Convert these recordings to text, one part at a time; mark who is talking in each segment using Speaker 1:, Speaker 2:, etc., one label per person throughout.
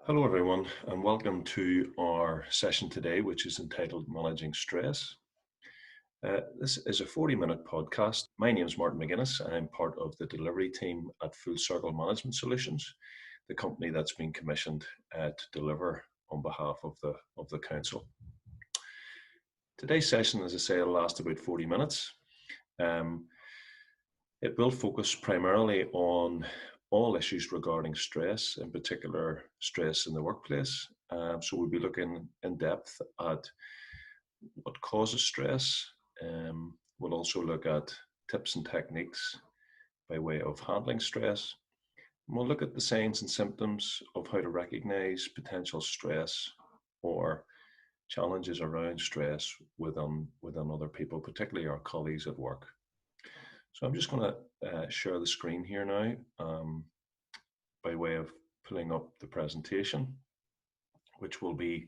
Speaker 1: Hello, everyone, and welcome to our session today, which is entitled Managing Stress. This is a 40-minute podcast. My name is Martin McGuinness. I'm part of the delivery team at Full Circle Management Solutions, the company that's been commissioned to deliver on behalf of the council. Today's session, as I say, will last about 40 minutes. It will focus primarily on all issues regarding stress, in particular stress in the workplace. So we'll be looking in depth at what causes stress. We'll also look at tips and techniques by way of handling stress. And we'll look at the signs and symptoms of how to recognize potential stress or challenges around stress within other people, particularly our colleagues at work. So I'm just going to share the screen here now by way of pulling up the presentation, which will be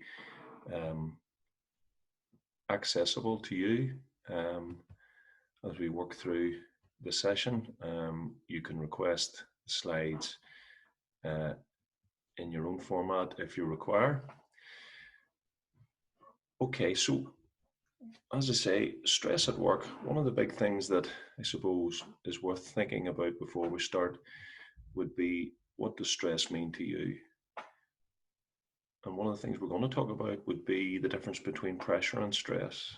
Speaker 1: accessible to you as we work through the session. You can request slides in your own format if you require. Okay, so as I say, stress at work, one of the big things that I suppose is worth thinking about before we start would be, what does stress mean to you? And one of the things we're going to talk about would be the difference between pressure and stress.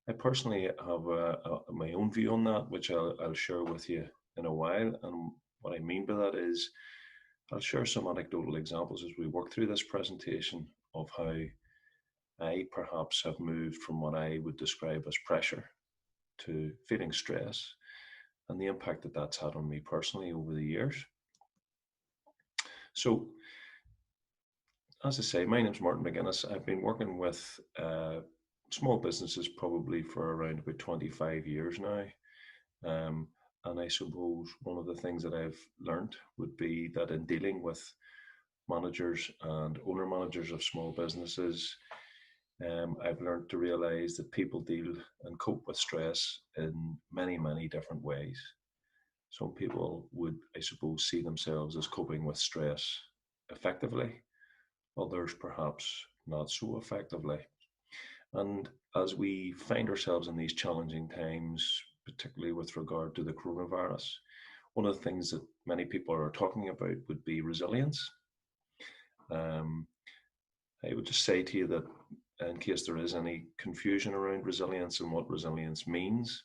Speaker 1: I personally have my own view on that, which I'll share with you in a while. And what I mean by that is I'll share some anecdotal examples as we work through this presentation of how I perhaps have moved from what I would describe as pressure to feeling stress and the impact that that's had on me personally over the years. So, as I say, my name's Martin McGuinness. I've been working with small businesses probably for around about 25 years now. And I suppose one of the things that I've learned would be that in dealing with managers and owner managers of small businesses, I've learned to realize that people deal and cope with stress in many, many different ways. Some people would, I suppose, see themselves as coping with stress effectively, others perhaps not so effectively. And as we find ourselves in these challenging times, particularly with regard to the coronavirus, one of the things that many people are talking about would be resilience. I would just say to you that in case there is any confusion around resilience and what resilience means,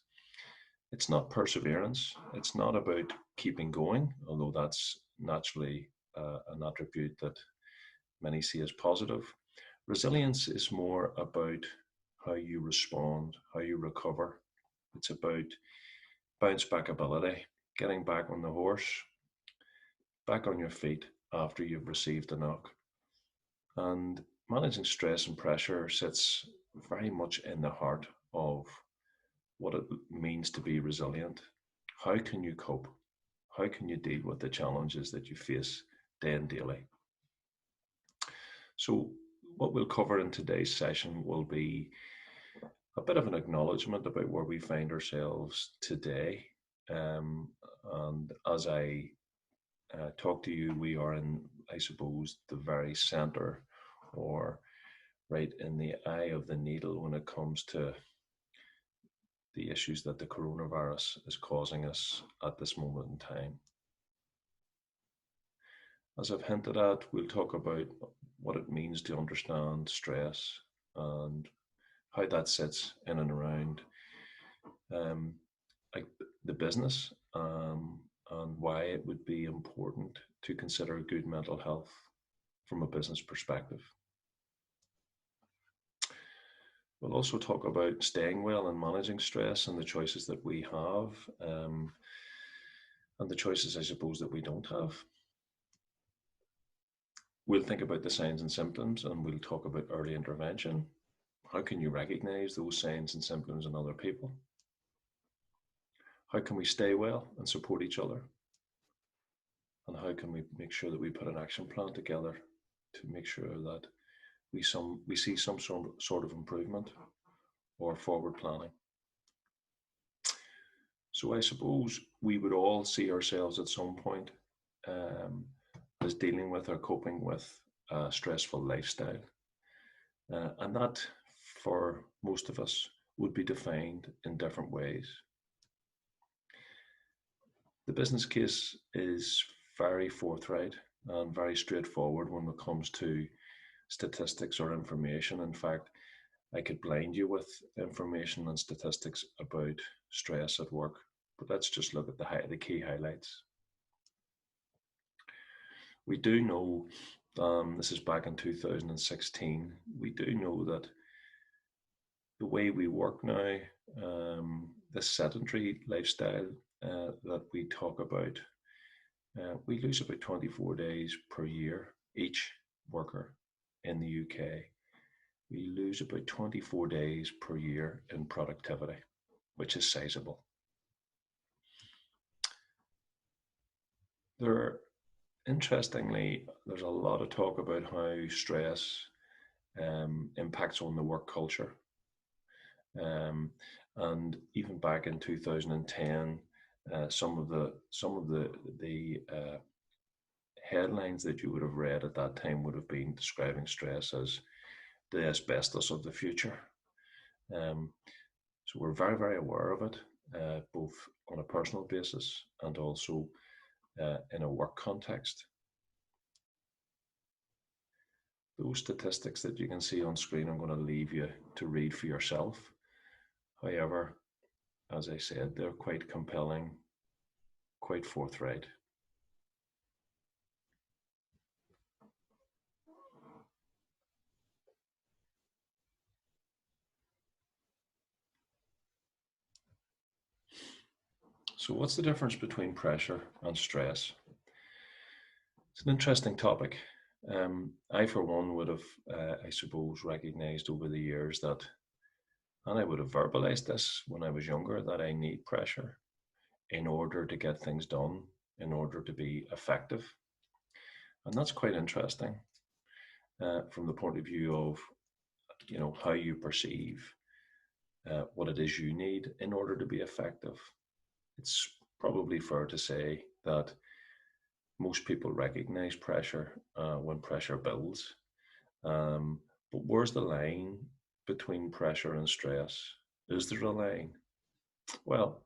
Speaker 1: it's not perseverance. It's not about keeping going, although that's naturally an attribute that many see as positive. Resilience is more about how you respond, how you recover. It's about bounce back ability, getting back on the horse, back on your feet after you've received a knock. And managing stress and pressure sits very much in the heart of what it means to be resilient. How can you cope? How can you deal with the challenges that you face day and daily? So what we'll cover in today's session will be a bit of an acknowledgement about where we find ourselves today. And as I talk to you, we are in, I suppose, the very center or right in the eye of the needle when it comes to the issues that the coronavirus is causing us at this moment in time. As I've hinted at, we'll talk about what it means to understand stress and how that sits in and around like the business and why it would be important to consider good mental health from a business perspective. We'll also talk about staying well and managing stress and the choices that we have and the choices, I suppose, that we don't have. We'll think about the signs and symptoms and we'll talk about early intervention. How can you recognize those signs and symptoms in other people? How can we stay well and support each other? And how can we make sure that we put an action plan together to make sure that we see some sort of improvement or forward planning? So I suppose we would all see ourselves at some point as dealing with or coping with a stressful lifestyle. And that, for most of us, would be defined in different ways. The business case is very forthright and very straightforward when it comes to statistics or information. In fact, I could blind you with information and statistics about stress at work, but let's just look at the key highlights. We do know, this is back in 2016, we do know that the way we work now, the sedentary lifestyle that we talk about, we lose about 24 days per year, each worker in the UK. We lose about 24 days per year in productivity, which is sizable. There, interestingly, there's a lot of talk about how stress impacts on the work culture. And even back in 2010, some of the headlines that you would have read at that time would have been describing stress as the asbestos of the future. Um, so we're very, very aware of it, both on a personal basis and also in a work context. Those statistics that you can see on screen, I'm going to leave you to read for yourself. However, as I said, they're quite compelling, quite forthright. So, what's the difference between pressure and stress? It's an interesting topic. I, for one, would have, I suppose, recognized over the years that, and I would have verbalized this when I was younger, that I need pressure in order to get things done, in order to be effective. And that's quite interesting from the point of view of, how you perceive what it is you need in order to be effective. It's probably fair to say that most people recognize pressure when pressure builds. But where's the line between pressure and stress? Is there a line? Well,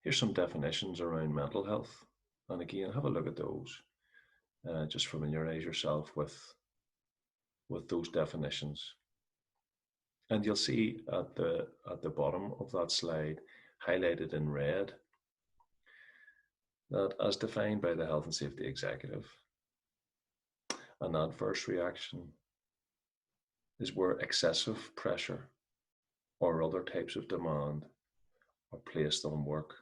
Speaker 1: here's some definitions around mental health. And again, have a look at those. Just familiarize yourself with those definitions. And you'll see at the bottom of that slide, highlighted in red, that as defined by the Health and Safety Executive, an adverse reaction is where excessive pressure or other types of demand are placed on work,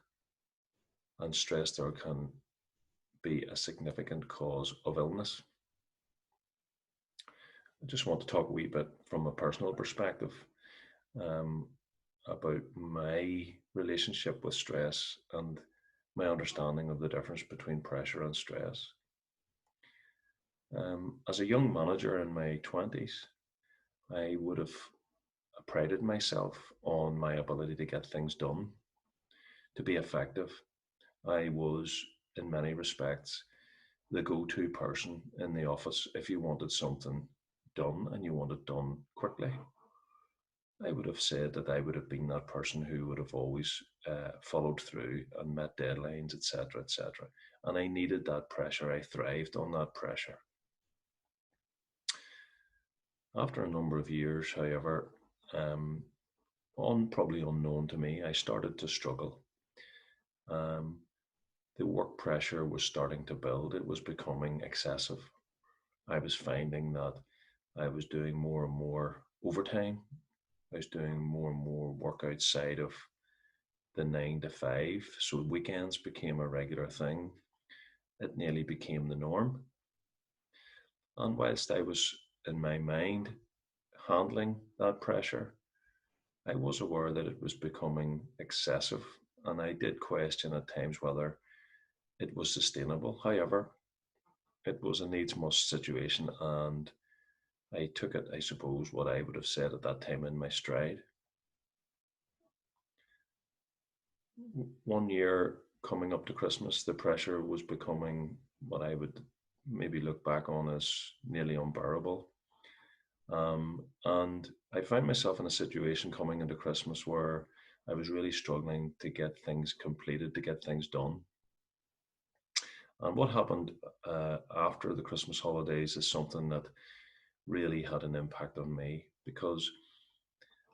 Speaker 1: and stress there can be a significant cause of illness. I just want to talk a wee bit from a personal perspective about my relationship with stress and my understanding of the difference between pressure and stress. As a young manager in my 20s, I would have prided myself on my ability to get things done, to be effective. I was, in many respects, the go-to person in the office if you wanted something done and you want it done quickly. I would have said that I would have been that person who would have always followed through and met deadlines, etc., etc. And I needed that pressure. I thrived on that pressure. After a number of years, however, probably unknown to me, I started to struggle. The work pressure was starting to build. It was becoming excessive. I was finding that I was doing more and more overtime. I was doing more and more work outside of the 9 to 5. So weekends became a regular thing. It nearly became the norm. And whilst I was in my mind handling that pressure, I was aware that it was becoming excessive. And I did question at times whether it was sustainable. However, it was a needs must situation, and I took it, I suppose, what I would have said at that time, in my stride. One year coming up to Christmas, the pressure was becoming what I would maybe look back on as nearly unbearable. And I found myself in a situation coming into Christmas where I was really struggling to get things completed, to get things done. And what happened after the Christmas holidays is something that really had an impact on me because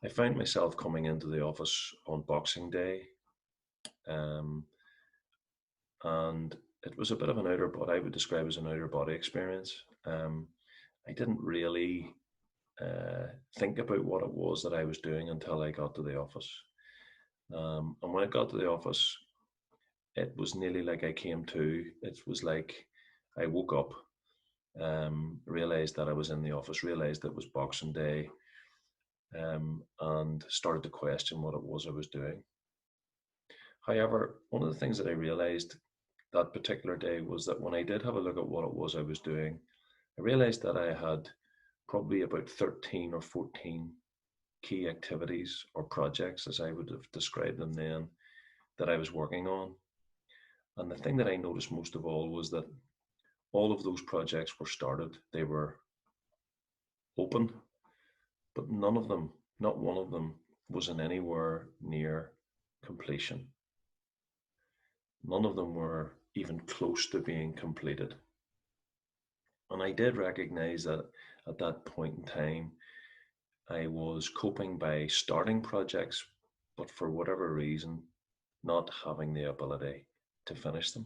Speaker 1: I found myself coming into the office on Boxing Day, um, and it was a bit of an outer body, I would describe as an outer body experience. I didn't really think about what it was that I was doing until I got to the office. And when I got to the office, it was nearly like I came to. It was like I woke up, realized that I was in the office, realized it was Boxing Day, and started to question what it was I was doing. However, one of the things that I realized that particular day was that when I did have a look at what it was I was doing, I realized that I had probably about 13 or 14 key activities or projects, as I would have described them then, that I was working on. And the thing that I noticed most of all was that all of those projects were started, they were open, but none of them, not one of them, was in anywhere near completion. None of them were even close to being completed. And I did recognize that at that point in time, I was coping by starting projects, but for whatever reason, not having the ability to finish them.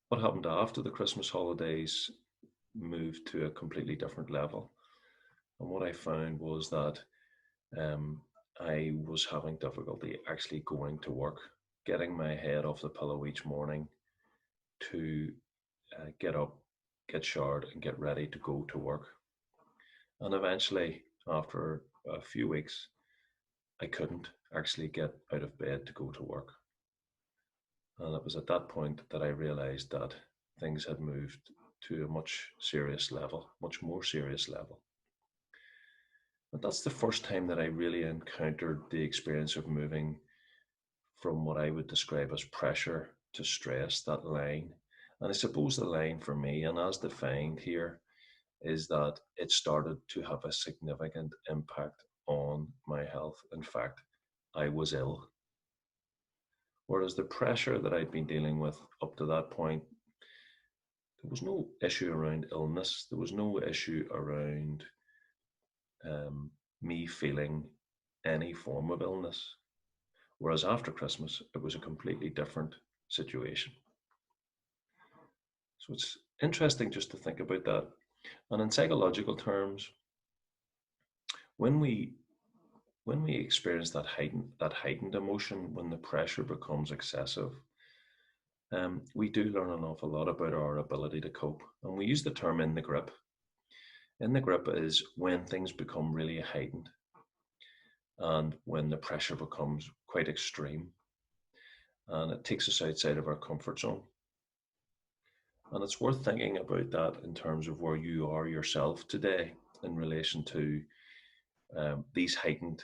Speaker 1: What happened after the Christmas holidays moved to a completely different level. And what I found was that um, I was having difficulty actually going to work, getting my head off the pillow each morning to get up, get showered, and get ready to go to work. And eventually, after a few weeks, I couldn't actually get out of bed to go to work. And it was at that point that I realized that things had moved to a much serious level, much more serious level. But that's the first time that I really encountered the experience of moving from what I would describe as pressure to stress, that line. And I suppose the line for me, and as defined here, is that it started to have a significant impact on my health. In fact, I was ill. Whereas the pressure that I'd been dealing with up to that point, there was no issue around illness. There was no issue around um, me feeling any form of illness. Whereas after Christmas, it was a completely different situation. So it's interesting just to think about that. And in psychological terms, when we when we experience that heightened emotion, when the pressure becomes excessive, we do learn an awful lot about our ability to cope. And we use the term "in the grip." In the grip is when things become really heightened and when the pressure becomes quite extreme and it takes us outside of our comfort zone. And it's worth thinking about that in terms of where you are yourself today in relation to these heightened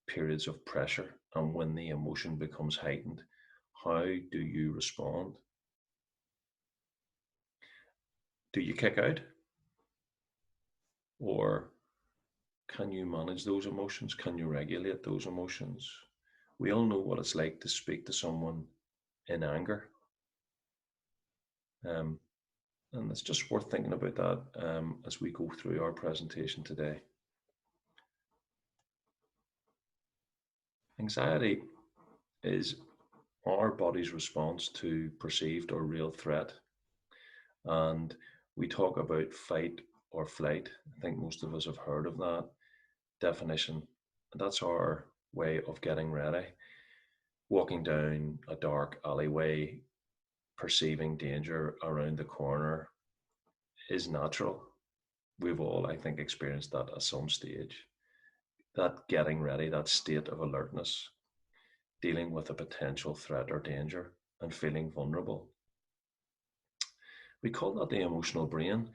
Speaker 1: periods of pressure. And when the emotion becomes heightened, how do you respond? Do you kick out? Or can you manage those emotions? Can you regulate those emotions? We all know what it's like to speak to someone in anger. Um, and it's just worth thinking about that as we go through our presentation today. Anxiety is our body's response to perceived or real threat. And we talk about fight or flight. I think most of us have heard of that definition. That's our way of getting ready. Walking down a dark alleyway, perceiving danger around the corner is natural. We've all, I think, experienced that at some stage. That getting ready, that state of alertness, dealing with a potential threat or danger, and feeling vulnerable. We call that the emotional brain.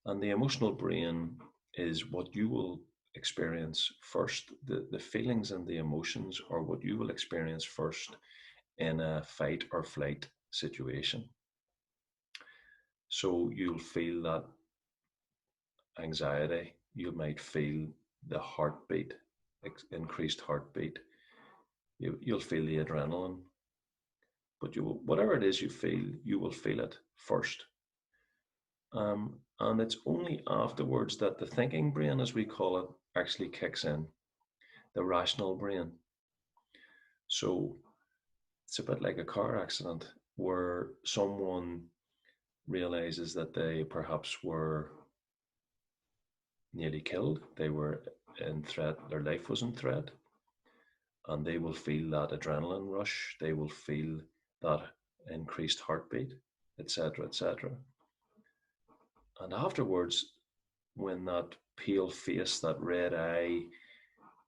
Speaker 1: And the emotional brain is what you will experience first. The feelings and the emotions are what you will experience first in a fight or flight situation. So you'll feel that anxiety, you might feel the heartbeat, increased heartbeat, you'll feel the adrenaline, but whatever it is you feel, you will feel it first. And it's only afterwards that the thinking brain, as we call it, actually kicks in, the rational brain. So it's a bit like a car accident where someone realizes that they perhaps were nearly killed, they were in threat, their life was in threat, and they will feel that adrenaline rush, they will feel that increased heartbeat, etc., etc. And afterwards, when that pale face, that red eye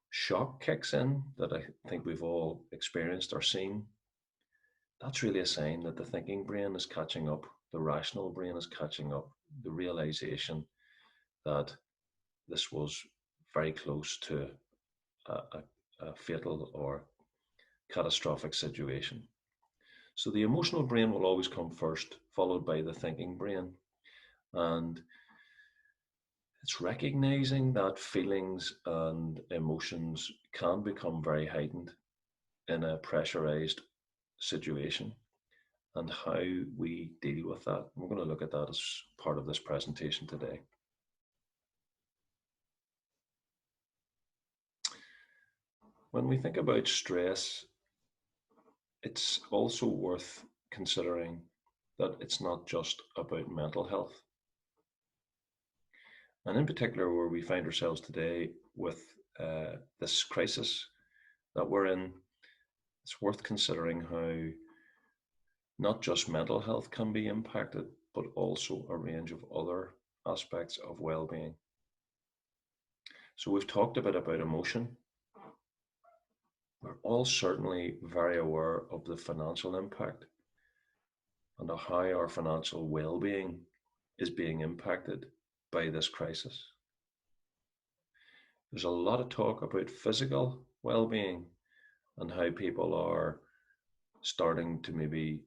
Speaker 1: shock kicks in, that I think we've all experienced or seen, that's really a sign that the thinking brain is catching up, the rational brain is catching up, the realization that this was very close to a, a, a fatal or catastrophic situation. So the emotional brain will always come first, followed by the thinking brain. And it's recognizing that feelings and emotions can become very heightened in a pressurized situation and how we deal with that. We're going to look at that as part of this presentation today. When we think about stress, it's also worth considering that it's not just about mental health. And in particular, where we find ourselves today with this crisis that we're in, it's worth considering how not just mental health can be impacted, but also a range of other aspects of well-being. So we've talked a bit about emotion. We're all certainly very aware of the financial impact and how our financial well-being is being impacted by this crisis. There's a lot of talk about physical well-being and how people are starting to maybe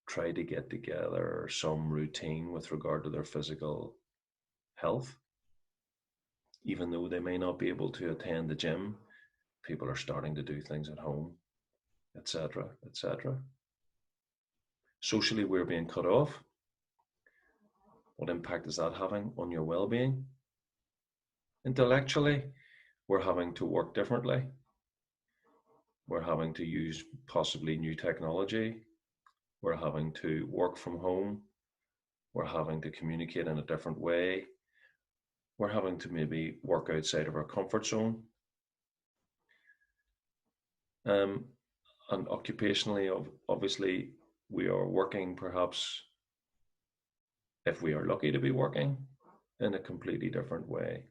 Speaker 1: try to get together some routine with regard to their physical health. Even though they may not be able to attend the gym, people are starting to do things at home, etc., etc. Socially, we're being cut off. What impact is that having on your well-being? Intellectually, we're having to work differently. We're having to use possibly new technology. We're having to work from home. We're having to communicate in a different way. We're having to maybe work outside of our comfort zone. And occupationally, obviously, we are working perhaps, if we are lucky to be working, in a completely different way.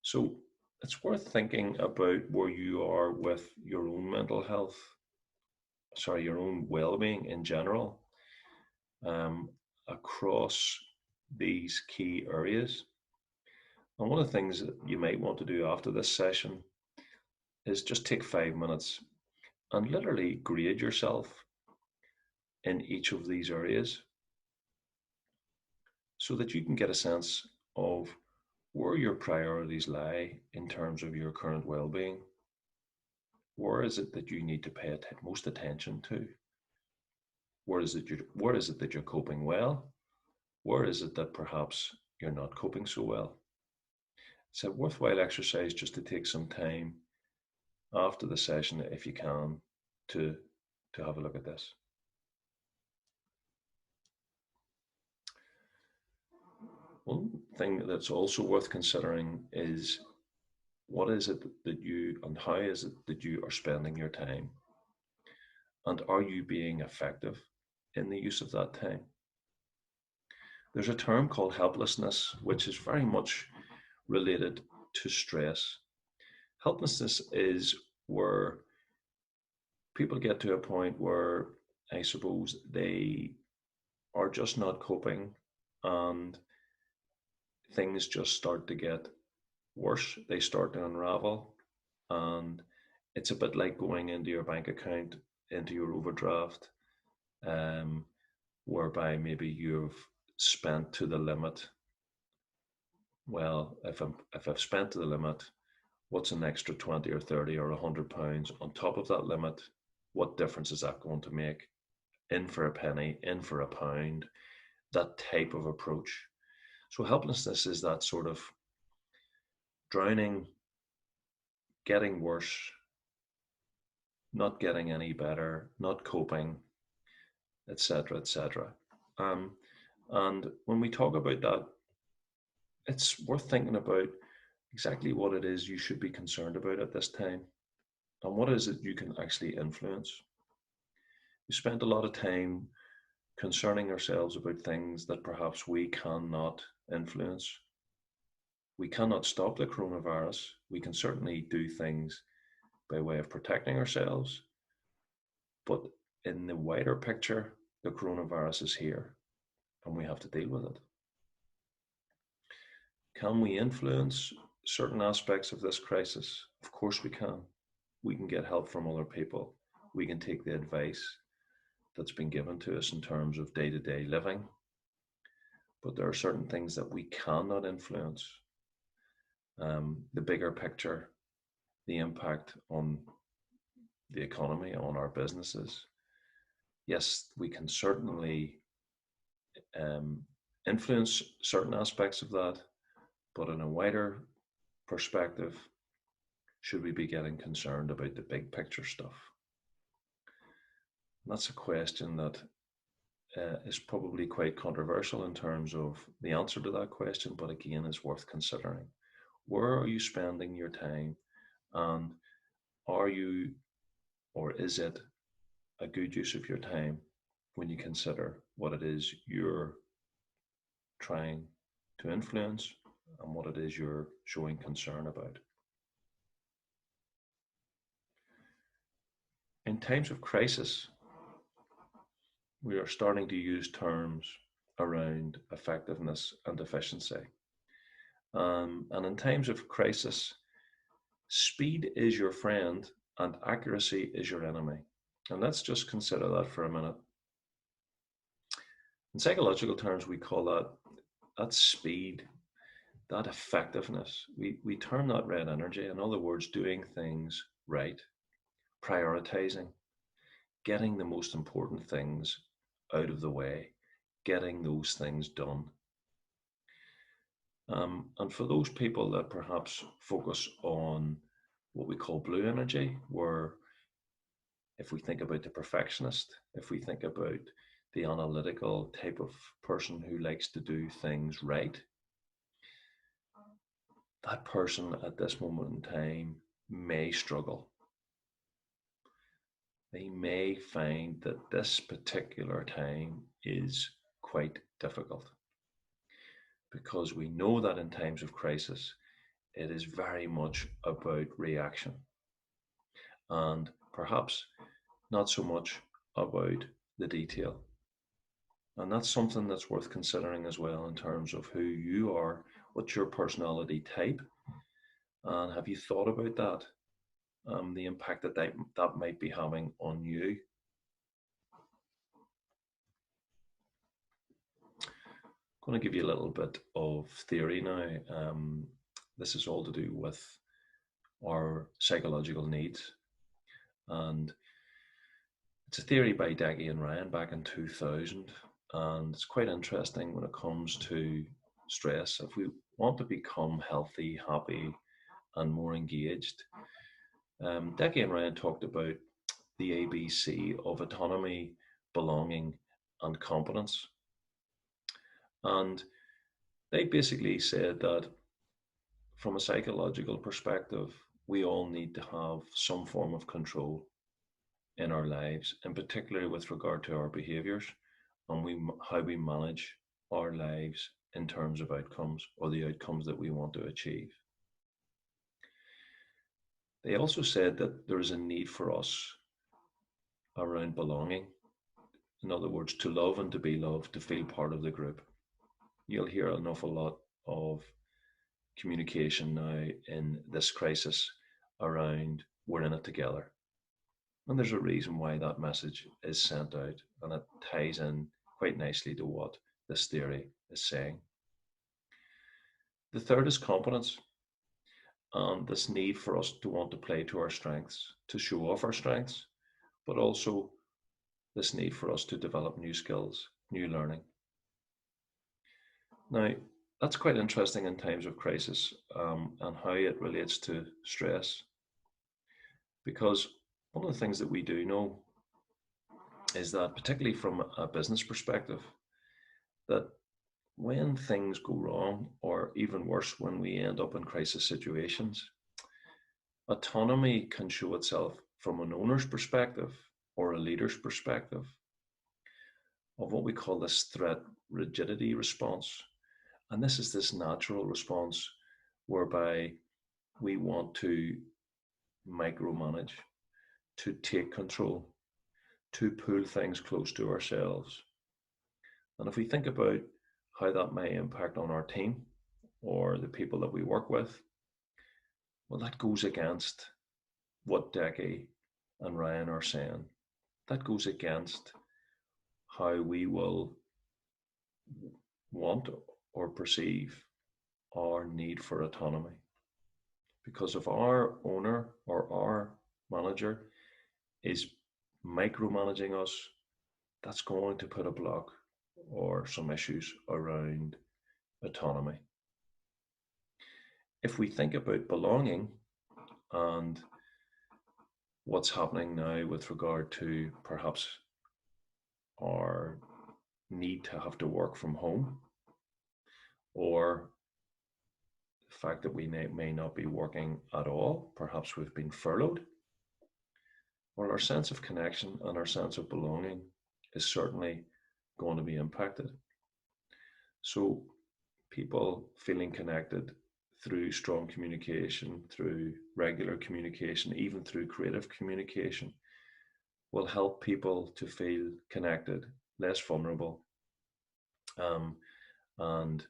Speaker 1: So it's worth thinking about where you are with your own mental health, your own well-being in general, um, across these key areas. And one of the things that you might want to do after this session is just take 5 minutes and literally grade yourself in each of these areas so that you can get a sense of where your priorities lie in terms of your current well-being. Where is it that you need to pay most attention to? Where is it that you're coping well? Where is it that perhaps you're not coping so well? It's a worthwhile exercise just to take some time after the session, if you can, to have a look at this. One thing that's also worth considering is what is it that you and how is it that you are spending your time? And are you being effective in the use of that time? There's a term called helplessness, which is very much related to stress. Helplessness is where people get to a point where I suppose they are just not coping and things just start to get worse. They start to unravel, and it's a bit like going into your bank account, into your overdraft, um, whereby maybe you've spent to the limit. Well, if I've spent to the limit, what's an extra 20 or 30 or £100 on top of that limit? What difference is that going to make? In for a penny, in for a pound, that type of approach. So helplessness is that sort of drowning, getting worse, not getting any better, not coping, etc., etc. Um, and when we talk about that, it's worth thinking about exactly what it is you should be concerned about at this time and what is it you can actually influence. We spend a lot of time concerning ourselves about things that perhaps we cannot influence. We cannot stop the coronavirus. We can certainly do things by way of protecting ourselves, but in the wider picture, the coronavirus is here and we have to deal with it. Can we influence certain aspects of this crisis? Of course we can. We can get help from other people. We can take the advice that's been given to us in terms of day to day living. But there are certain things that we cannot influence. The bigger picture, the impact on the economy, on our businesses. Yes, we can certainly um, influence certain aspects of that, but in a wider perspective, should we be getting concerned about the big picture stuff? And that's a question that is probably quite controversial in terms of the answer to that question, but again, is worth considering. Where are you spending your time? And are you, or is it, a good use of your time when you consider what it is you're trying to influence and what it is you're showing concern about? In times of crisis, we are starting to use terms around effectiveness and efficiency. And in times of crisis, speed is your friend and accuracy is your enemy. And let's just consider that for a minute. In psychological terms, we call that speed, that effectiveness. We term that red energy. In other words, doing things right, prioritizing, getting the most important things out of the way, getting those things done. And for those people that perhaps focus on what we call blue energy, where if we think about the perfectionist, if we think about the analytical type of person who likes to do things right, that person at this moment in time may struggle. They may find that this particular time is quite difficult because we know that in times of crisis, it is very much about reaction and perhaps not so much about the detail. And that's something that's worth considering as well in terms of who you are, what's your personality type, and have you thought about that, the impact that might be having on you. I'm going to give you a little bit of theory now. This is all to do with our psychological needs. And it's a theory by Deggy and Ryan back in 2000. And it's quite interesting when it comes to stress. If we want to become healthy, happy, and more engaged, Deggy and Ryan talked about the ABC of autonomy, belonging, and competence. And they basically said that from a psychological perspective, we all need to have some form of control in our lives, in particular with regard to our behaviors and how we manage our lives in terms of outcomes or the outcomes that we want to achieve. They also said that there is a need for us around belonging. In other words, to love and to be loved, to feel part of the group. You'll hear an awful lot of communication now in this crisis around we're in it together. And there's a reason why that message is sent out, and it ties in quite nicely to what this theory is saying. The third is competence, and this need for us to want to play to our strengths, to show off our strengths, but also this need for us to develop new skills, new learning. Now, that's quite interesting in times of crisis, and how it relates to stress, because one of the things that we do know is that, particularly from a business perspective, that when things go wrong, or even worse, when we end up in crisis situations, autonomy can show itself from an owner's perspective or a leader's perspective of what we call this threat rigidity response. And this is this natural response whereby we want to micromanage, to take control, to pull things close to ourselves. And if we think about how that may impact on our team or the people that we work with, well, that goes against what Decky and Ryan are saying. That goes against how we will want or perceive our need for autonomy. Because if our owner or our manager is micromanaging us, that's going to put a block or some issues around autonomy. If we think about belonging and what's happening now with regard to perhaps our need to have to work from home, or the fact that we may not be working at all, perhaps we've been furloughed, well, our sense of connection and our sense of belonging is certainly going to be impacted. So, people feeling connected through strong communication, through regular communication, even through creative communication, will help people to feel connected, less vulnerable, um, and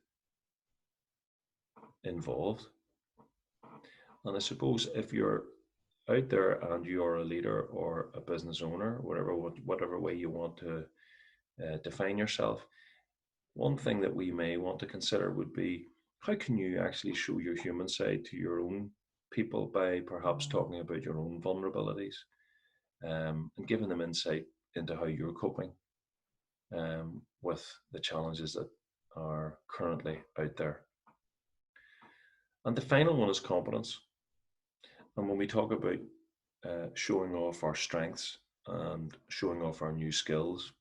Speaker 1: involved. And I suppose if you're out there and you're a leader or a business owner, whatever way you want to define yourself, one thing that we may want to consider would be, how can you actually show your human side to your own people by perhaps talking about your own vulnerabilities, and giving them insight into how you're coping with the challenges that are currently out there. And the final one is competence. And when we talk about showing off our strengths and showing off our new skills,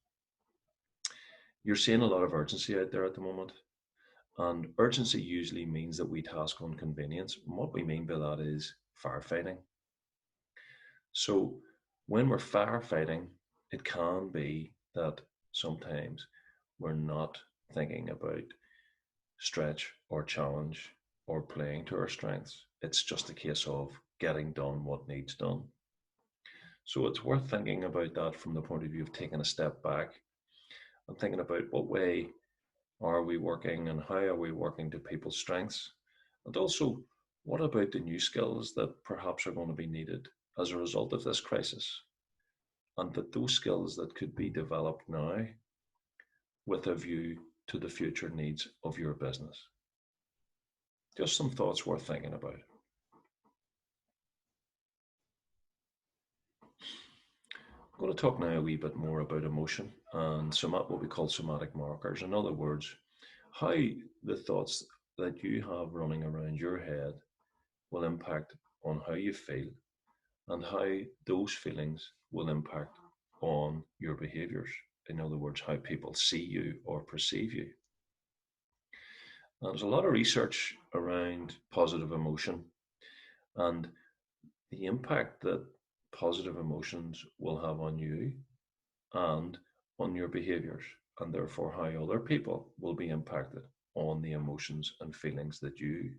Speaker 1: you're seeing a lot of urgency out there at the moment. And urgency usually means that we task on convenience. And what we mean by that is firefighting. So when we're firefighting, it can be that sometimes we're not thinking about stretch or challenge or playing to our strengths. It's just a case of getting done what needs done. So it's worth thinking about that from the point of view of taking a step back and thinking about what way are we working and how are we working to people's strengths? And also, what about the new skills that perhaps are going to be needed as a result of this crisis? And that those skills that could be developed now with a view to the future needs of your business. Just some thoughts worth thinking about. I'm going to talk now a wee bit more about emotion and what we call somatic markers. In other words, how the thoughts that you have running around your head will impact on how you feel, and how those feelings will impact on your behaviors. In other words, how people see you or perceive you. Now, there's a lot of research around positive emotion and the impact that positive emotions will have on you and on your behaviors, and therefore how other people will be impacted on the emotions and feelings that you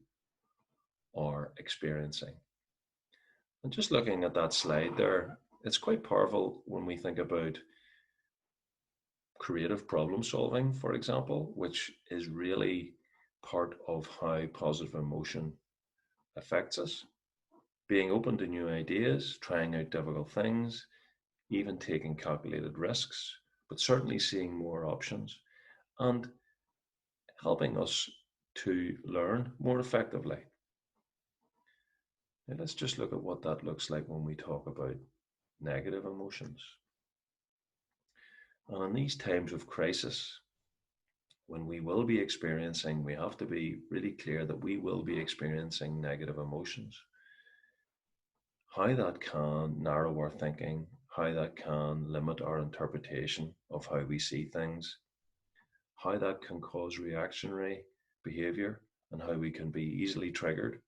Speaker 1: are experiencing. And just looking at that slide there, it's quite powerful when we think about creative problem solving, for example, which is really part of how positive emotion affects us. Being open to new ideas, trying out difficult things, even taking calculated risks, but certainly seeing more options and helping us to learn more effectively. Now, let's just look at what that looks like when we talk about negative emotions. And in these times of crisis, when we will be experiencing, we have to be really clear that we will be experiencing negative emotions. How that can narrow our thinking, how that can limit our interpretation of how we see things, how that can cause reactionary behavior, and how we can be easily triggered,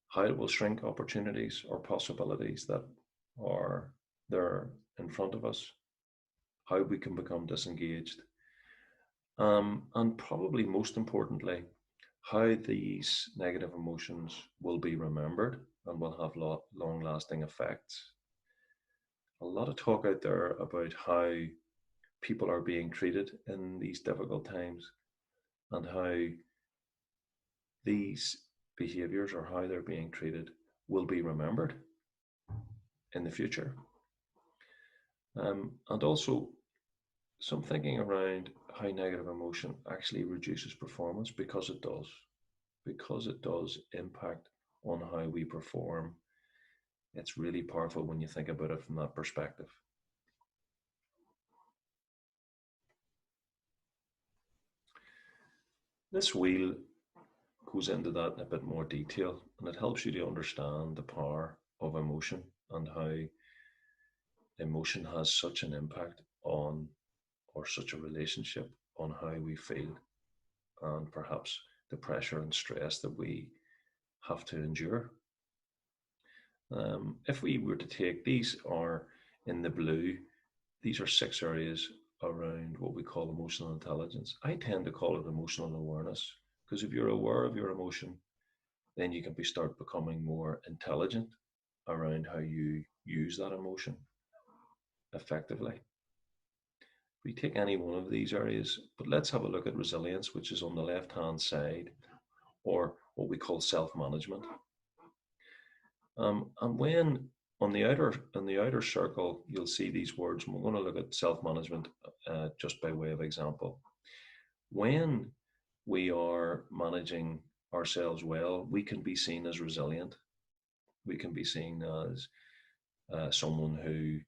Speaker 1: how it will shrink opportunities or possibilities that are there in front of us, how we can become disengaged, and probably most importantly, how these negative emotions will be remembered and will have long lasting effects. A lot of talk out there about how people are being treated in these difficult times and how these behaviors or how they're being treated will be remembered in the future. And also some thinking around how negative emotion actually reduces performance because it does impact on how we perform. It's really powerful when you think about it from that perspective. This wheel goes into that in a bit more detail and it helps you to understand the power of emotion and how emotion has such an impact on or such a relationship on how we feel and perhaps the pressure and stress that we have to endure. If we were to take these are in the blue, these are 6 areas around what we call emotional intelligence. I tend to call it emotional awareness because if you're aware of your emotion, then you can start becoming more intelligent around how you use that emotion effectively. We take any one of these areas, but let's have a look at resilience, which is on the left hand side, or what we call self management. And when on the outer circle, you'll see these words. We're going to look at self management just by way of example. When we are managing ourselves well, we can be seen as resilient. We can be seen as someone who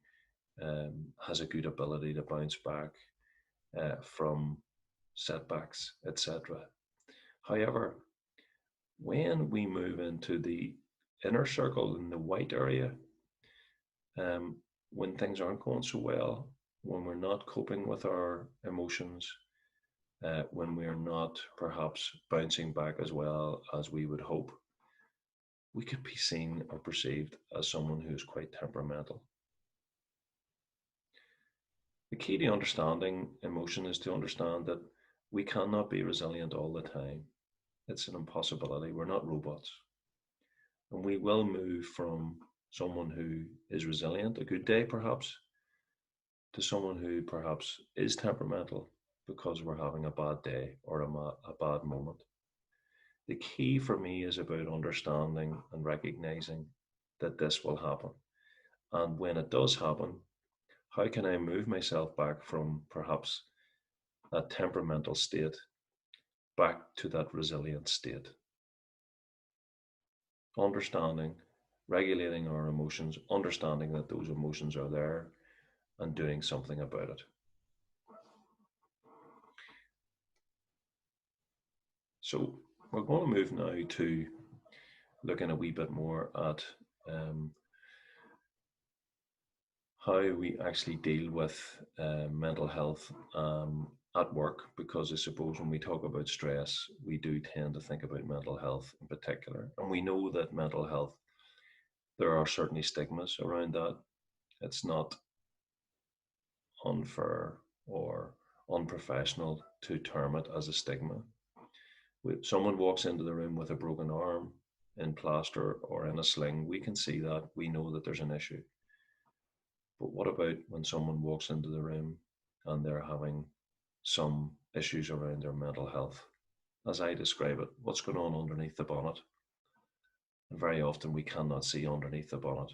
Speaker 1: has a good ability to bounce back from setbacks, etc. However, when we move into the inner circle in the white area, um, when things aren't going so well, when we're not coping with our emotions, when we're not perhaps bouncing back as well as we would hope, we could be seen or perceived as someone who's quite temperamental. The key to understanding emotion is to understand that we cannot be resilient all the time. It's an impossibility. We're not robots. And we will move from someone who is resilient, a good day perhaps, to someone who perhaps is temperamental because we're having a bad day or a bad moment. The key for me is about understanding and recognizing that this will happen. And when it does happen, how can I move myself back from perhaps that temperamental state back to that resilient state? Understanding, regulating our emotions, understanding that those emotions are there, and doing something about it. So we're going to move now to looking a wee bit more at how we actually deal with mental health at work, because I suppose when we talk about stress, we do tend to think about mental health in particular. And we know that mental health, there are certainly stigmas around that. It's not unfair or unprofessional to term it as a stigma. If someone walks into the room with a broken arm in plaster or in a sling, we can see that, we know that there's an issue. But what about when someone walks into the room and they're having some issues around their mental health? As I describe it, what's going on underneath the bonnet? And very often we cannot see underneath the bonnet.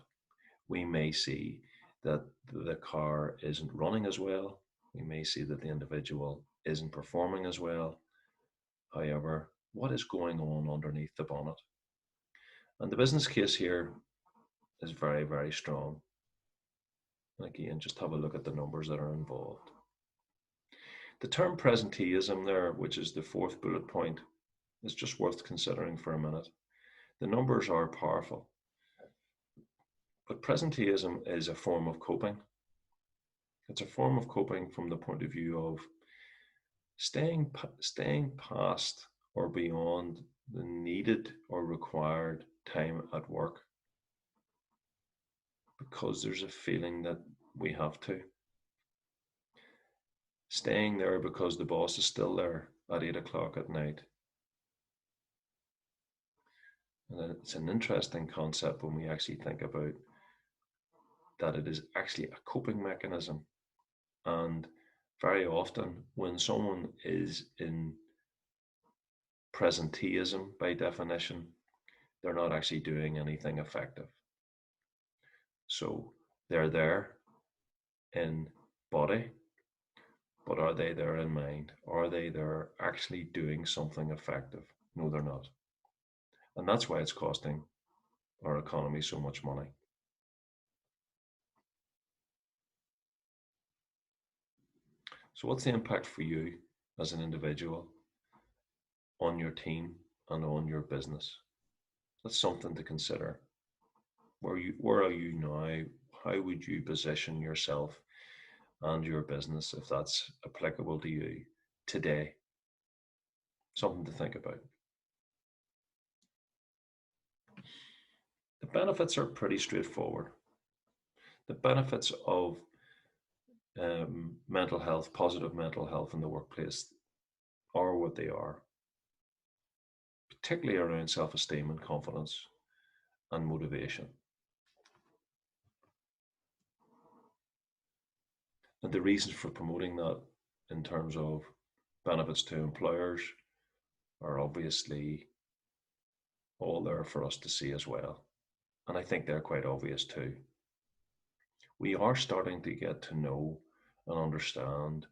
Speaker 1: We may see that the car isn't running as well. We may see that the individual isn't performing as well. However, what is going on underneath the bonnet? And the business case here is very, very strong. And again, just have a look at the numbers that are involved. The term presenteeism there, which is the fourth bullet point, is just worth considering for a minute. The numbers are powerful, but presenteeism is a form of coping. It's a form of coping from the point of view of staying past or beyond the needed or required time at work because there's a feeling that we have to. Staying there because the boss is still there at 8 o'clock at night. And it's an interesting concept when we actually think about that it is actually a coping mechanism. And very often, when someone is in presenteeism by definition, they're not actually doing anything effective. So they're there in body, but are they there in mind? Are they there actually doing something effective? No, they're not. And that's why it's costing our economy so much money. So, what's the impact for you as an individual on your team and on your business? That's something to consider. Where are you now? How would you position yourself and your business if that's applicable to you today? Something to think about. The benefits are pretty straightforward. The benefits of mental health, positive mental health in the workplace are what they are, particularly around self esteem and confidence and motivation. And the reasons for promoting that in terms of benefits to employers are obviously all there for us to see as well. And I think they're quite obvious too. We are starting to get to know and understand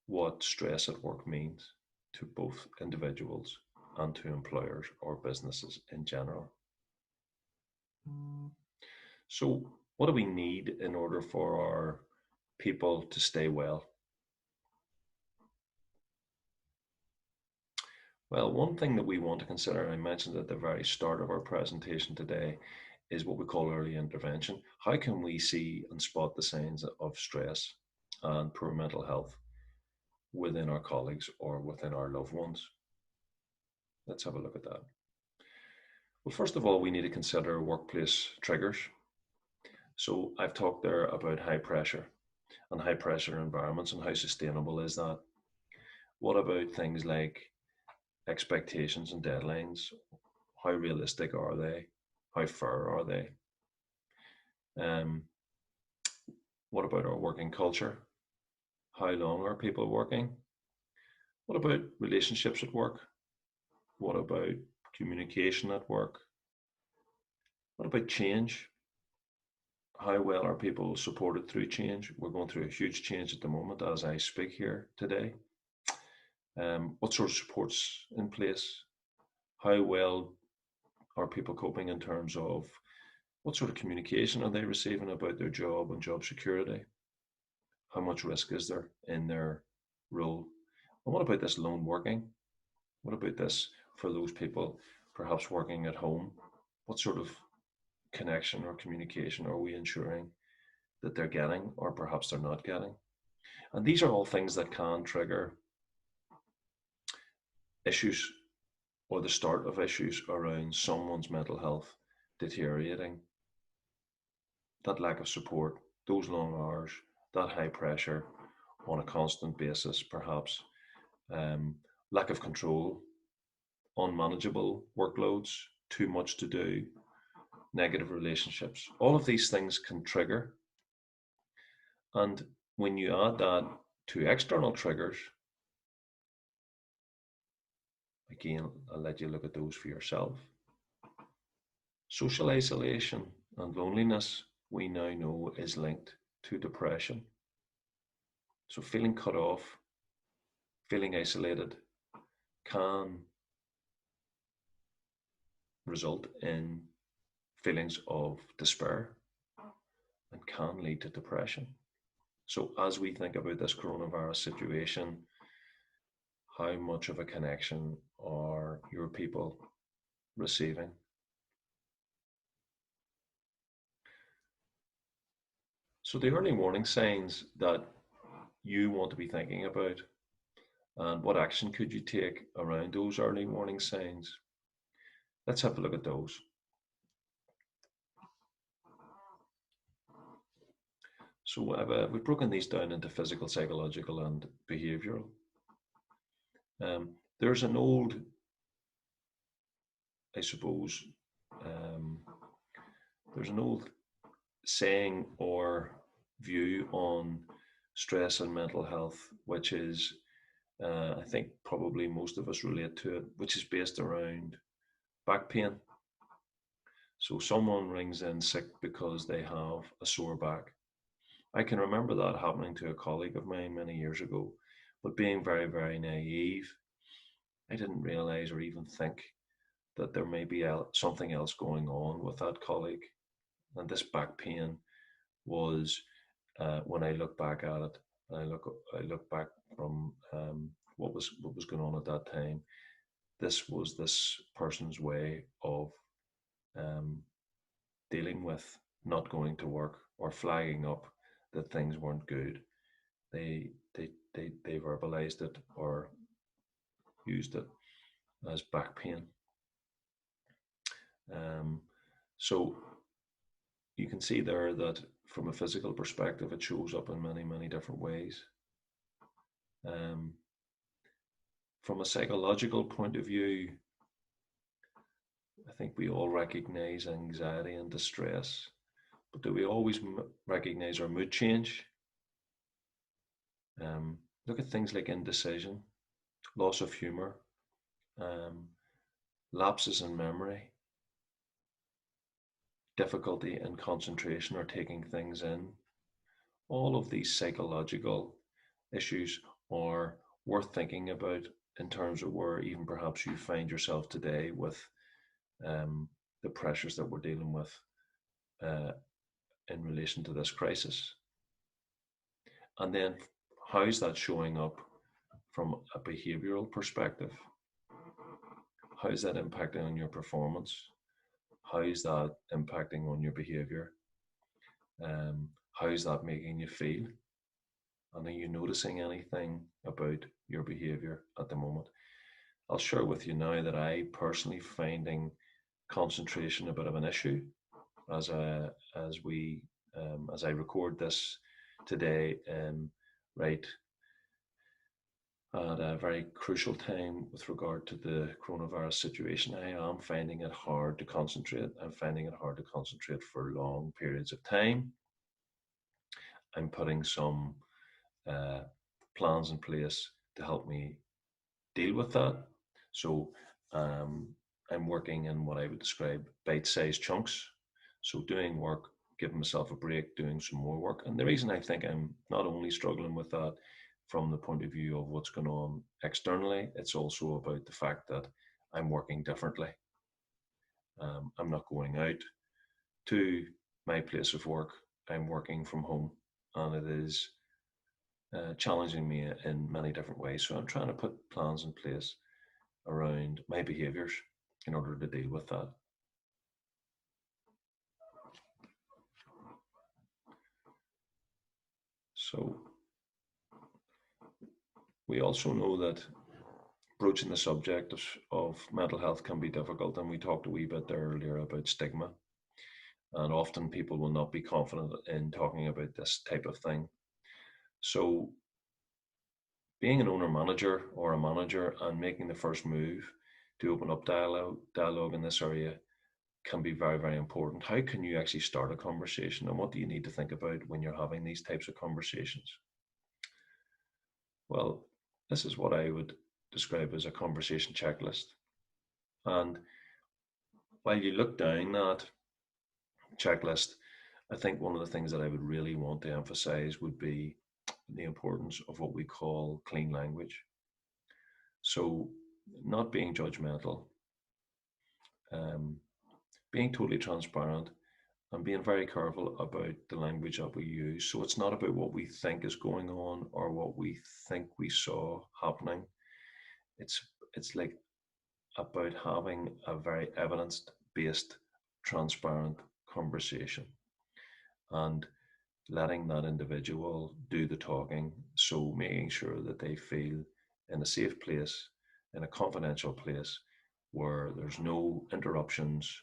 Speaker 1: what stress at work means to both individuals and to employers or businesses in general. So, what do we need in order for our people to stay well? Well, one thing that we want to consider, and I mentioned at the very start of our presentation today, is what we call early intervention. How can we see and spot the signs of stress and poor mental health within our colleagues or within our loved ones? Let's have a look at that. Well, first of all, we need to consider workplace triggers. So I've talked there about high pressure and high pressure environments and how sustainable is that? What about things like expectations and deadlines? How realistic are they? How fair are they? Um, what about our working culture? How long are people working? What about relationships at work? What about communication at work? What about change? How well are people supported through change? We're going through a huge change at the moment as I speak here today. What sort of supports in place? How well are people coping in terms of what sort of communication are they receiving about their job and job security? How much risk is there in their role? And what about this lone working? What about this for those people perhaps working at home? What sort of connection or communication are we ensuring that they're getting or perhaps they're not getting? And these are all things that can trigger issues or the start of issues around someone's mental health deteriorating. That lack of support, those long hours, that high pressure on a constant basis, perhaps, um, lack of control, unmanageable workloads, too much to do, negative relationships. All of these things can trigger. And when you add that to external triggers, again, I'll let you look at those for yourself. Social isolation and loneliness we now know is linked to depression. So feeling cut off, feeling isolated can result in feelings of despair and can lead to depression. So as we think about this coronavirus situation, how much of a connection are your people receiving? So the early warning signs that you want to be thinking about, and what action could you take around those early warning signs? Let's have a look at those. So we've broken these down into physical, psychological, and behavioral. There's an old, I suppose, um, there's an old saying or view on stress and mental health, which is, I think probably most of us relate to it, which is based around back pain. So someone rings in sick because they have a sore back. I can remember that happening to a colleague of mine many years ago, but being very, very naive, I didn't realize or even think that there may be something else going on with that colleague. And this back pain was, when I look back at it, I look back from what was going on at that time. This was this person's way of um, dealing with not going to work or flagging up that things weren't good. They verbalized it or used it as back pain. Um, so you can see there that from a physical perspective, it shows up in many, many different ways. Um, from a psychological point of view, I think we all recognize anxiety and distress, but do we always recognize our mood change? Look at things like indecision, loss of humor, um, lapses in memory, difficulty in concentration or taking things in. All of these psychological issues are worth thinking about in terms of where even perhaps you find yourself today with the pressures that we're dealing with uh, in relation to this crisis. And then how's that showing up from a behavioral perspective? How's that impacting on your performance? How's that impacting on your behavior? How's that making you feel? And are you noticing anything about your behavior at the moment? I'll share with you now that I personally finding concentration a bit of an issue as as I record this today, right at a very crucial time with regard to the coronavirus situation. I am finding it hard to concentrate. I'm finding it hard to concentrate for long periods of time. I'm putting some uh, plans in place to help me deal with that. So I'm working in what I would describe bite-sized chunks. So doing work, giving myself a break, doing some more work. And the reason I think I'm not only struggling with that from the point of view of what's going on externally, it's also about the fact that I'm working differently. I'm not going out to my place of work. I'm working from home, and it is challenging me in many different ways. So I'm trying to put plans in place around my behaviors in order to deal with that. So we also know that broaching the subject of mental health can be difficult, and we talked a wee bit there earlier about stigma. And often people will not be confident in talking about this type of thing. So being an owner manager or a manager and making the first move to open up dialogue in this area can be very, very important. How can you actually start a conversation, and what do you need to think about when you're having these types of conversations? Well, this is what I would describe as a conversation checklist. And while you look down that checklist, I think one of the things that I would really want to emphasize would be the importance of what we call clean language. So, not being judgmental, um, being totally transparent, and being very careful about the language that we use. So, it's not about what we think is going on or what we think we saw happening. It's it's like about having a very evidence based, transparent conversation and letting that individual do the talking. So making sure that they feel in a safe place, in a confidential place where there's no interruptions,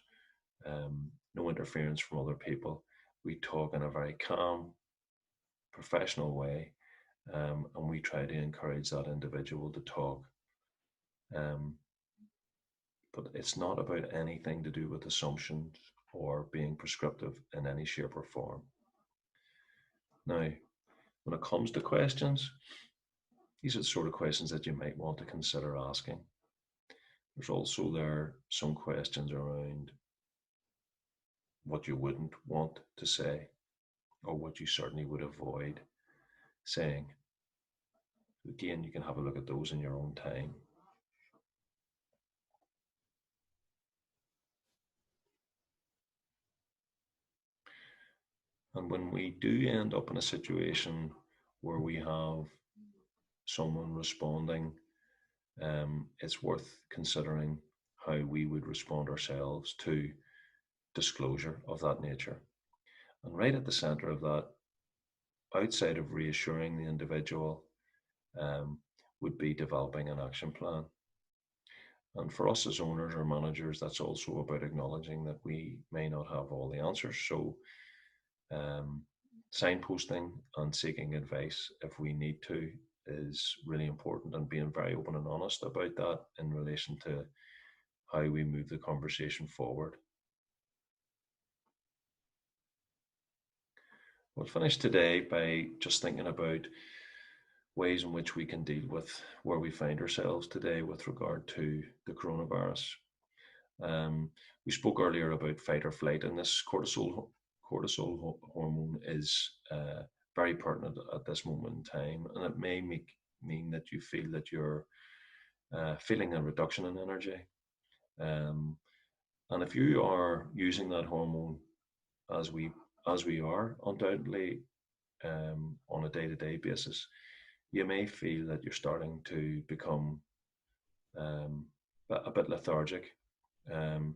Speaker 1: no interference from other people. We talk in a very calm, professional way, and we try to encourage that individual to talk. Um, but it's not about anything to do with assumptions or being prescriptive in any shape or form. Now, when it comes to questions, these are the sort of questions that you might want to consider asking. There's also there some questions around what you wouldn't want to say or what you certainly would avoid saying. Again, you can have a look at those in your own time. And when we do end up in a situation where we have someone responding, it's worth considering how we would respond ourselves to disclosure of that nature. And right at the center of that, outside of reassuring the individual, um, would be developing an action plan. And for us as owners or managers, that's also about acknowledging that we may not have all the answers. So, um, signposting and seeking advice if we need to is really important, and being very open and honest about that in relation to how we move the conversation forward. We'll finish today by just thinking about ways in which we can deal with where we find ourselves today with regard to the coronavirus. We spoke earlier about fight or flight, and this cortisol hormone is very pertinent at this moment in time, and it may mean that you feel that you're feeling a reduction in energy. Um, and if you are using that hormone as we are undoubtedly on a day to day basis, you may feel that you're starting to become um, a bit lethargic. Um,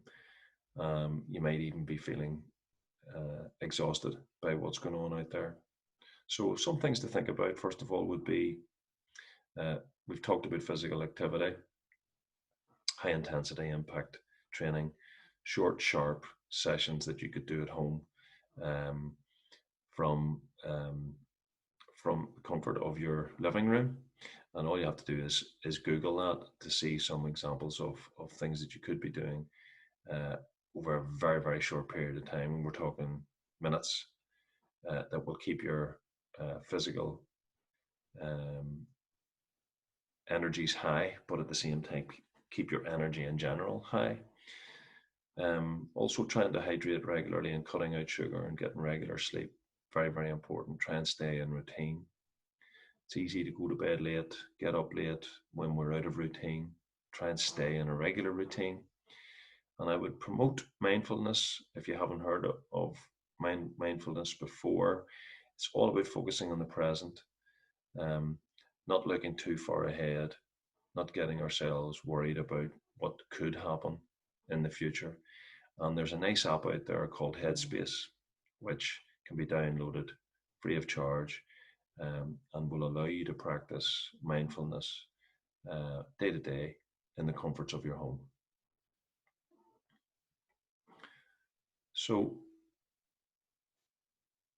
Speaker 1: you might even be feeling exhausted by what's going on out there. So, some things to think about, first of all, would be uh, we've talked about physical activity, high intensity impact training, short, sharp sessions that you could do at home um, from from the comfort of your living room. And all you have to do is Google that to see some examples of things that you could be doing uh, over a very, very short period of time. And we're talking minutes that will keep your physical um, energies high, but at the same time, keep your energy in general high. Also, trying to hydrate regularly and cutting out sugar and getting regular sleep. Very, very important. Try and stay in routine. It's easy to go to bed late, get up late when we're out of routine. Try and stay in a regular routine. And I would promote mindfulness if you haven't heard of mindfulness before. It's all about focusing on the present, um, not looking too far ahead, not getting ourselves worried about what could happen in the future. And there's a nice app out there called Headspace, which can be downloaded free of charge, and will allow you to practice mindfulness day to day in the comforts of your home. So,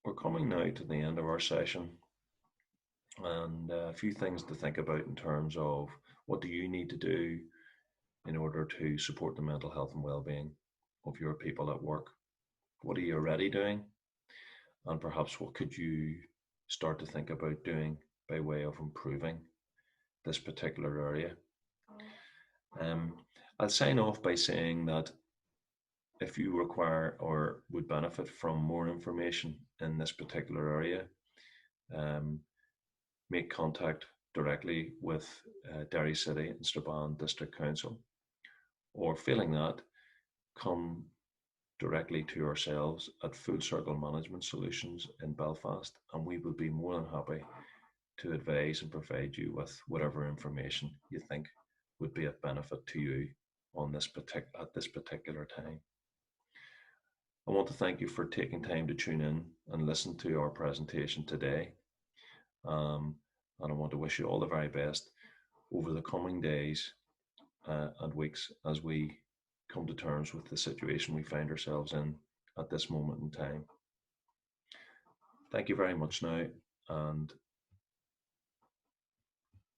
Speaker 1: we're coming now to the end of our session, and a few things to think about in terms of what do you need to do in order to support the mental health and well-being of your people at work. What are you already doing, and perhaps what could you start to think about doing by way of improving this particular area. um, I'll sign off by saying that if you require or would benefit from more information in this particular area, um, make contact directly with Derry City and Strabane District Council, or failing that, come directly to ourselves at Full Circle Management Solutions in Belfast, and we will be more than happy to advise and provide you with whatever information you think would be of benefit to you on at this particular time. I want to thank you for taking time to tune in and listen to our presentation today. And I want to wish you all the very best over the coming days and weeks as we come to terms with the situation we find ourselves in at this moment in time. Thank you very much now, and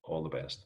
Speaker 1: all the best.